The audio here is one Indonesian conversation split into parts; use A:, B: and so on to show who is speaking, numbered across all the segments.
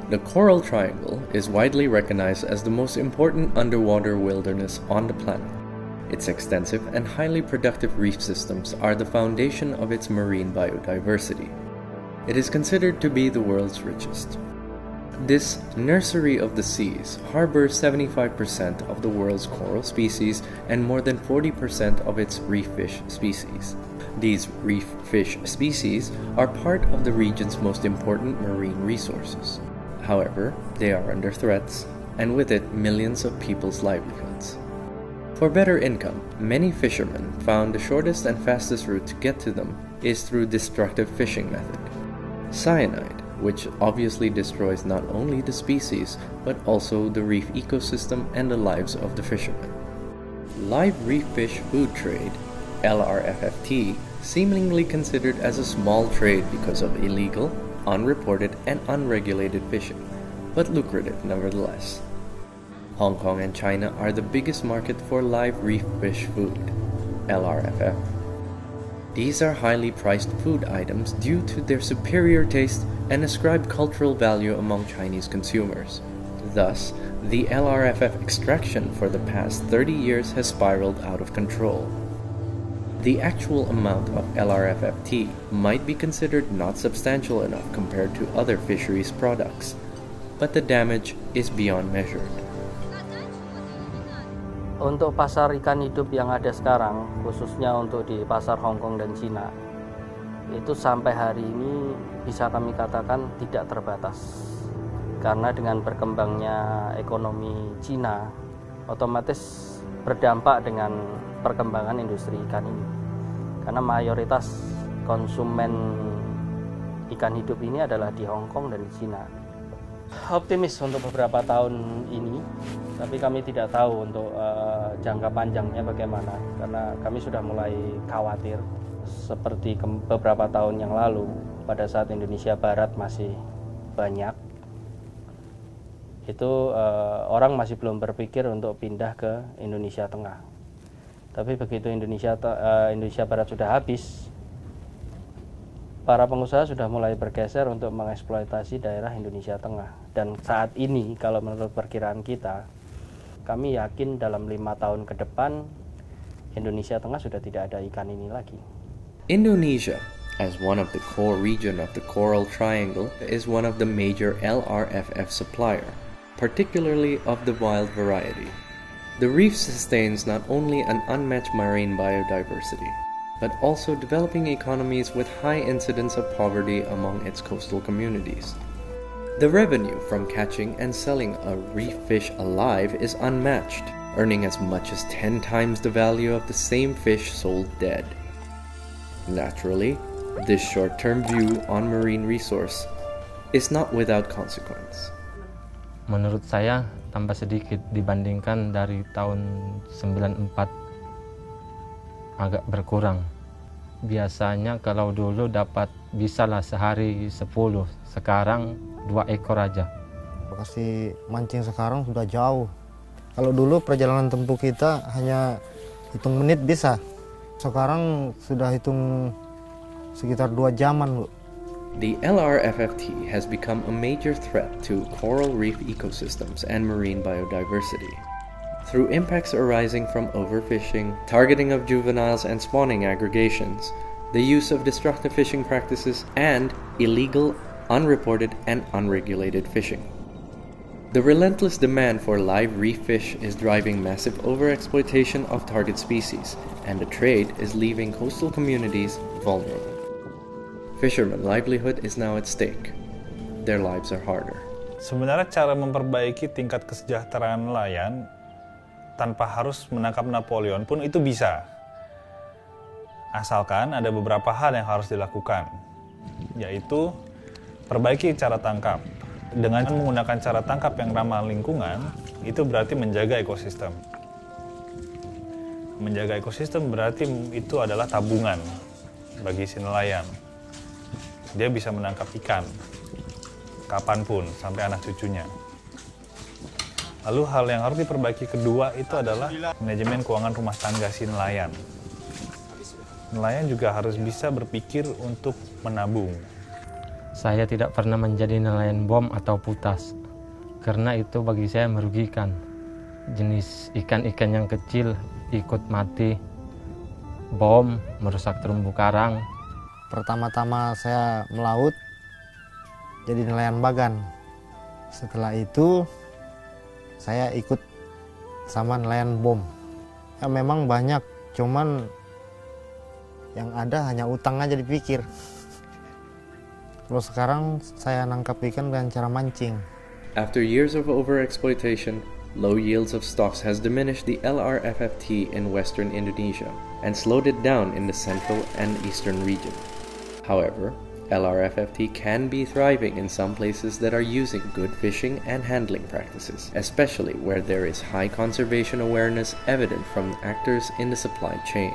A: The Coral Triangle is widely recognized as the most important underwater wilderness on the planet. Its extensive and highly productive reef systems are the foundation of its marine biodiversity. It is considered to be the world's richest. This nursery of the seas harbors 75% of the world's coral species and more than 40% of its reef fish species. These reef fish species are part of the region's most important marine resources. However, they are under threats, and with it, millions of people's livelihoods. For better income, many fishermen found the shortest and fastest route to get to them is through destructive fishing method. Cyanide, which obviously destroys not only the species, but also the reef ecosystem and the lives of the fishermen. Live reef fish food trade, LRFFT, seemingly considered as a small trade because of illegal, unreported, and unregulated fishing, but lucrative nevertheless. Hong Kong and China are the biggest market for live reef fish food, LRFF. These are highly priced food items due to their superior taste and ascribed cultural value among Chinese consumers. Thus, the LRFF extraction for the past 30 years has spiraled out of control. The actual amount of LRFFT might be considered not substantial enough compared to other fisheries products, but the damage is beyond measured.
B: Untuk pasar ikan hidup yang ada sekarang, khususnya untuk di pasar Hong Kong dan Cina, itu sampai hari ini bisa kami katakan tidak terbatas. Karena dengan berkembangnya ekonomi Cina, otomatis berdampak dengan perkembangan industri ikan ini. Karena mayoritas konsumen ikan hidup ini adalah di Hong Kong dan di Cina. Optimis untuk beberapa tahun ini, tapi kami tidak tahu untuk jangka panjangnya bagaimana, karena kami sudah mulai khawatir seperti beberapa tahun yang lalu pada saat Indonesia Barat masih banyak, itu orang masih belum berpikir untuk pindah ke Indonesia Tengah. Tapi begitu Indonesia Barat sudah habis, para pengusaha sudah mulai bergeser untuk mengeksploitasi daerah Indonesia Tengah. Dan saat ini, kalau menurut perkiraan kita, kami yakin dalam 5 tahun ke depan, Indonesia Tengah sudah tidak ada ikan ini lagi.
A: Indonesia, as one of the core region of the Coral Triangle, is one of the major LRFF supplier, particularly of the wild variety. The reef sustains not only an unmatched marine biodiversity, but also developing economies with high incidence of poverty among its coastal communities. The revenue from catching and selling a reef fish alive is unmatched, earning as much as 10 times the value of the same fish sold dead. Naturally, this short-term view on marine resource is not without consequence.
C: Menurut saya, tambah sedikit dibandingkan dari tahun 94. Agak berkurang. Biasanya kalau dulu dapat bisalah sehari 10, sekarang 2 ekor aja.
D: Lokasi mancing sekarang sudah jauh. Kalau dulu perjalanan tempuh kita hanya hitung menit bisa. Sekarang sudah hitung sekitar 2 jaman, Bu.
A: The LRFFT has become a major threat to coral reef ecosystems and marine biodiversity. Through impacts arising from overfishing, targeting of juveniles and spawning aggregations, the use of destructive fishing practices, and illegal, unreported, and unregulated fishing. The relentless demand for live reef fish is driving massive overexploitation of target species, and the trade is leaving coastal communities vulnerable. Fishermen's livelihood is now at stake. Their lives are harder.
E: Sebenarnya cara memperbaiki tingkat kesejahteraan nelayan tanpa harus menangkap Napoleon pun itu bisa. Asalkan ada beberapa hal yang harus dilakukan, yaitu perbaiki cara tangkap. Dengan menggunakan cara tangkap yang ramah lingkungan, itu berarti menjaga ekosistem. Menjaga ekosistem berarti itu adalah tabungan bagi si nelayan. Dia bisa menangkap ikan kapanpun sampai anak cucunya. Lalu hal yang harus diperbaiki kedua itu adalah manajemen keuangan rumah tangga si nelayan. Nelayan juga harus bisa berpikir untuk menabung.
C: Saya tidak pernah menjadi nelayan bom atau putas, karena itu bagi saya merugikan. Jenis ikan-ikan yang kecil ikut mati, bom merusak terumbu karang.
D: Pertama-tama saya melaut jadi nelayan bagan. Setelah itu saya ikut sama nelayan bom. Ya memang banyak, cuman yang ada hanya utang aja dipikir. Kalau sekarang saya nangkap ikan dengan cara mancing.
A: After years of overexploitation, low yields of stocks has diminished the LRFFT in western Indonesia and slowed it down in the central and eastern region. However, LRFFT can be thriving in some places that are using good fishing and handling practices, especially where there is high conservation awareness evident from actors in the supply chain.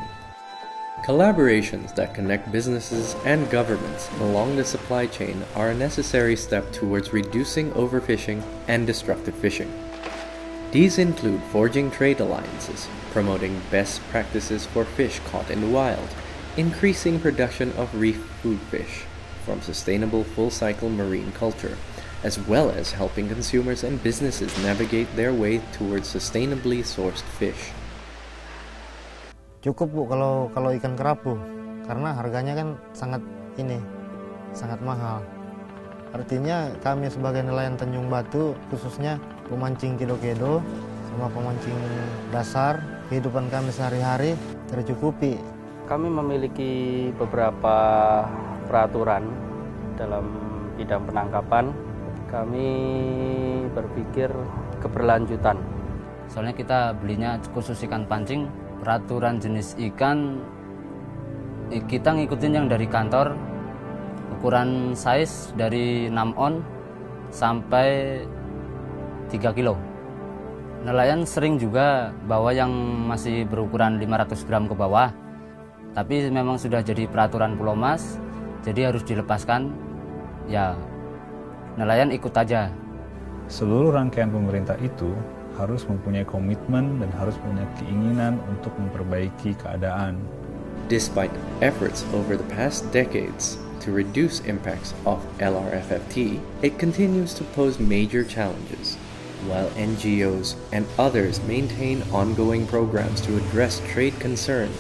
A: Collaborations that connect businesses and governments along the supply chain are a necessary step towards reducing overfishing and destructive fishing. These include forging trade alliances, promoting best practices for fish caught in the wild, increasing production of reef food fish from sustainable full-cycle marine culture, as well as helping consumers and businesses navigate their way towards sustainably sourced fish.
D: Cukup Bu kalau ikan kerapu, karena harganya kan sangat mahal. Artinya kami sebagai nelayan Tanjung Batu, khususnya pemancing kedo-kedo sama pemancing dasar, kehidupan kami sehari-hari tercukupi.
B: Kami memiliki beberapa peraturan dalam bidang penangkapan. Kami berpikir keberlanjutan.
F: Soalnya kita belinya khusus ikan pancing, peraturan jenis ikan kita ngikutin yang dari kantor, ukuran size dari 6 on sampai 3 kilo. Nelayan sering juga bawa yang masih berukuran 500 gram ke bawah, tapi memang sudah jadi peraturan Pulau Mas, jadi harus dilepaskan. Ya, nelayan ikut aja.
E: Seluruh rangkaian pemerintah itu harus mempunyai komitmen dan harus punya keinginan untuk memperbaiki keadaan.
A: Despite efforts over the past decades to reduce impacts of LRFFT, it continues to pose major challenges. While NGOs and others maintain ongoing programs to address trade concerns,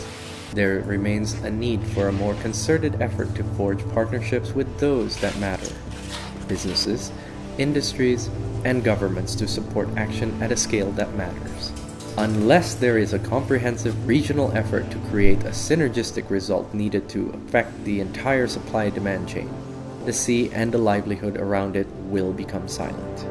A: there remains a need for a more concerted effort to forge partnerships with those that matter: businesses, industries, and governments to support action at a scale that matters. Unless there is a comprehensive regional effort to create a synergistic result needed to affect the entire supply-demand chain, the sea and the livelihood around it will become silent.